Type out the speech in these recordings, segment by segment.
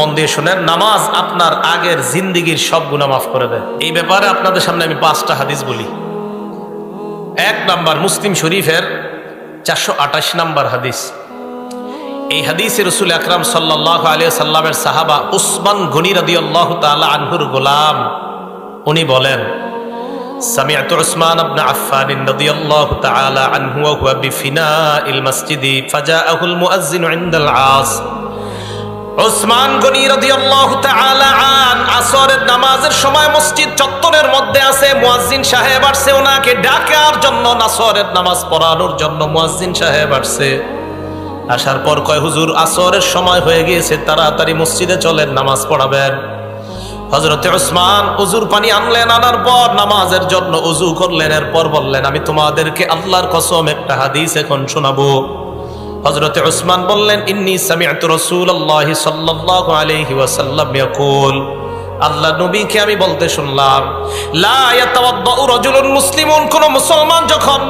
মন দিয়ে শুনেন, নামাজ আপনার আগের জিন্দিগির সব গুনাহ মাফ করে দেয়। এই ব্যাপারে আপনাদের সামনে আমি 5টা হাদিস বলি। 1 নাম্বার, মুসলিম শরীফের 428 নাম্বার হাদিস। এই হাদিসে রাসূল আকরাম সাল্লাল্লাহু আলাইহি ওয়াসাল্লামের সাহাবা উসমান গনি রাদিয়াল্লাহু তাআলা আনহুর গোলাম উনি বলেন, সামি'তু উসমান ইবনে আফফান রাদিয়াল্লাহু তাআলা আনহু ওয়া হুয়া বিফিনাইল মসজিদি ফাজাআহুল মুআজ্জিন ইনদাল আস। উসমান গনি রাদিয়াল্লাহু তাআলা আন আসরের নামাজের সময় মসজিদ চত্বরের মধ্যে আছে, মুয়াজ্জিন সাহেব আসছে ওনাকে ডাকার জন্য, আসরের নামাজ পড়ানোর জন্য মুয়াজ্জিন সাহেব আসছে। আসার পর কয়, হুজুর আসরের সময় হয়ে গিয়েছে, তাড়াতাড়ি মসজিদে চলেন, নামাজ পড়াবেন। হযরতে উসমান ওযুর পানি আনলেন, আনার পর নামাজের জন্য ওযু করলেন। এরপর বললেন, আমি তোমাদেরকে আল্লাহর কসম একটা হাদিস এখন শোনাবো। হযরতে উসমান বললেন, ইন্নী সামি'তু রাসূলুল্লাহি সাল্লাল্লাহু আলাইহি ওয়াসাল্লাম ইয়াকুল, আল্লাহ নবীকে আমি বলতে শুনলাম, লা ইয়াতাওয়াদ্দাউ রাজুলুন মুসলিমুন, কোন মুসলমান যখন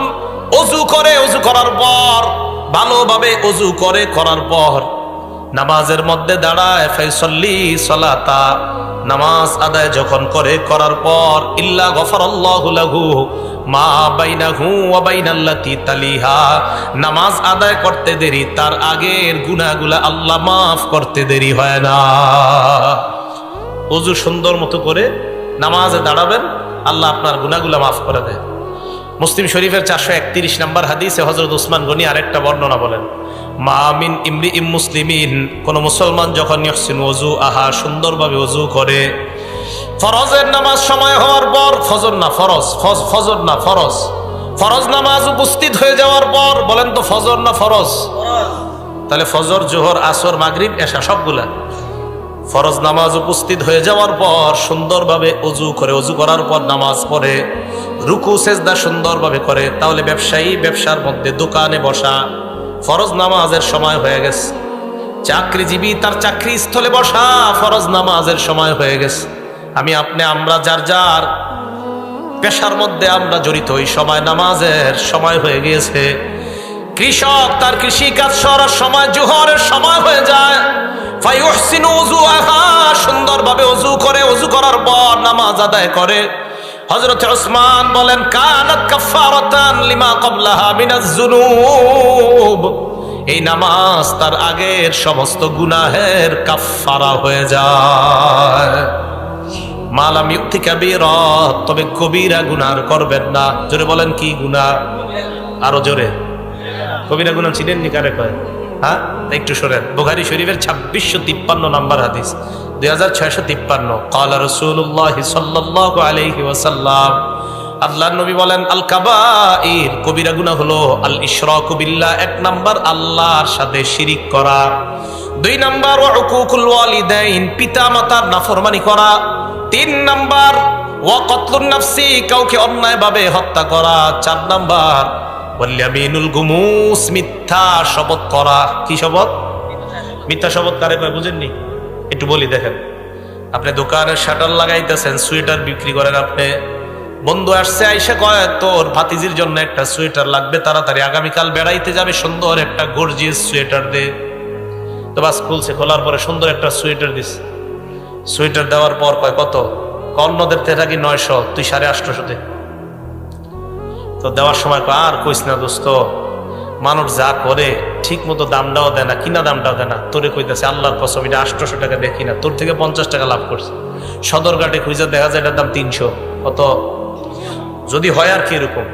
ওযু করে, ওযু করার পর ভালোভাবে ওযু করে, করার পর নামাজের মধ্যে দাঁড়ায়, ফাইসাল্লি সালাতা, নামাজ আদায় যখন করে, করার পর ইল্লা গফারাল্লাহু লাহু মা বাইনাহু ওয়া বাইনাল্লাতি তালিহা, নামাজ আদায় করতে দেরি, তার আগের গুনাহগুলো আল্লাহ মাফ করতে দেরি হয় না। ওযু সুন্দর মতো করে নামাজে দাঁড়াবেন, আল্লাহ আপনার গুনাহগুলো মাফ করে দেয়। মুসলিম শরীফের 431 নম্বর হাদিসে হযরত উসমান গনি আরেকটা বর্ণনা বলেন, মা মিন ইমরিইম মুসলিমিন, কোন মুসলমান যখন ইহসিন ওযু আহা, সুন্দরভাবে ওযু করে, ফরজের নামাজ সময় হওয়ার পর, ফজর না ফরজ, ফজর না ফরজ, ফরজ নামাজ উপস্থিত হয়ে যাওয়ার পর, বলেন তো ফজর না ফরজ? তাহলে ফজর, জোহর, আসর, মাগরিব, এশা সবগুলা ফরজ নামাজ উপস্থিত হয়ে যাওয়ার পর সুন্দরভাবে ওযু করে, ওযু করার পর নামাজ পড়ে, রুকু সেজদা সুন্দরভাবে করে, তাহলে ব্যবসায়ী ব্যবসার মধ্যে দোকানে বসা, ফরজ নামাজের সময় হয়ে গেছে। চাকরিজীবী তার চাকরি স্থলে বসা, ফরজ নামাজের সময় হয়ে গেছে। আমি আপনি আমরা যার যার পেশার মধ্যে আমরা জড়িত, ওই সময় নামাজের সময় হয়ে গিয়েছে। কৃষক তার কৃষি কাজ করার সময়, জোহরের সময় হয়ে যায়, ফায়ুহসিনু ওযুআহা, সুন্দরভাবে ওযু করে, ওযু করার পর নামাজ আদায় করে। হযরত উসমান বলেন, কানাত কাফফারাতান লিমা ক্বাবলাহা মিনাজ যুনুব, এই নামাজ তার আগের সমস্ত গুনাহের কাফফারা হয়ে যায়। মালাম ইউতি কাবীরা, তবে কবিরা গুনাহ করবেন না। জোরে বলেন, কি গুনাহ? আরো জোরে। কবিরা গুনাহ চিনেন নি কারে কয়? হ্যাঁ, একটু শোনেন। বুখারী শরীফের 2653 নম্বর হাদিস, 2653, ক্বালা রাসূলুল্লাহ সাল্লাল্লাহু আলাইহি ওয়াসাল্লাম, আল্লাহর নবী বলেন, আল কাবাইর, কবিরা গুনাহ হলো আল ইশরাকু বিল্লাহ, 1 নাম্বার আল্লাহর সাথে শিরিক করা, 2 নাম্বার ওয়া উকুকুল ওয়ালিদাইন, পিতা মাতার নাফরমানি করা, 3 নাম্বার ওয়া কতলুন নাফসি, কাউকে অন্যায়ভাবে হত্যা করা, 4 নাম্বার ওয়াল ইয়ামিনুল গুমুস, মিথ্যা শপথ করা। কি শপথ? মিথ্যা শপথ কারে কয় বুঝেননি? একটু বলি, দেখেন, আপনি দোকানের শাটার লাগাইতেছেন, সোয়েটার বিক্রি করেন, আপনি বন্ধু আসছে, আইসা কয় তোর ভাতিজির জন্য একটা সোয়েটার লাগবে, তাড়াতাড়ি আগামীকাল বেড়াইতে যাবে, সুন্দর একটা গর্জিয়াস সোয়েটার দে। তো বাস খুলছে, খোলার পরে সুন্দর একটা সোয়েটার দিস। সোয়েটার দেওয়ার পর কয় কত? অন্যদের থেকে থাকি 900, তুই 850 দে। তো দেওয়ার সময় কয়, আর কইস না দোস্ত, মানুষ যা করে ঠিক মতো দামটাও দেয় না, কিনা দামটাও দেয় না, তোরে কইতেছে আল্লাহর কসম, এটা 800 টাকা দেখি না, তোর থেকে 50 টাকা লাভ করছে। সদরঘাটে খুঁজে দেখা যায় এটার দাম 300। কত? যদি হয় আর কি এরকম।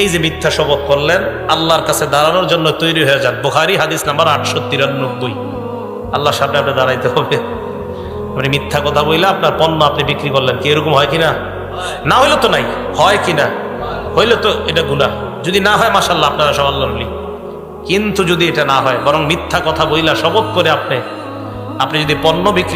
এই যে মিথ্যা শপথ করলেন, আল্লাহর কাছে দাঁড়ানোর জন্য তৈরি হয়ে যান। বুখারী হাদিস নাম্বার 893, আল্লাহর সামনে আপনি দাঁড়াইতে হবে। আপনি মিথ্যা কথা বইলা আপনার পণ্য আপনি বিক্রি করলেন, কি এরকম হয় কিনা? না হইলে তো নাই, হয় কিনা? হইলে তো এটা গুনাহ। যদি না হয় মাশাআল্লাহ, আপনারা সব আল্লাহর ওলি। কিন্তু যদি এটা না হয়, বরং মিথ্যা কথা বইলা শপথ করে আপনি যদি পণ্য বিক্রি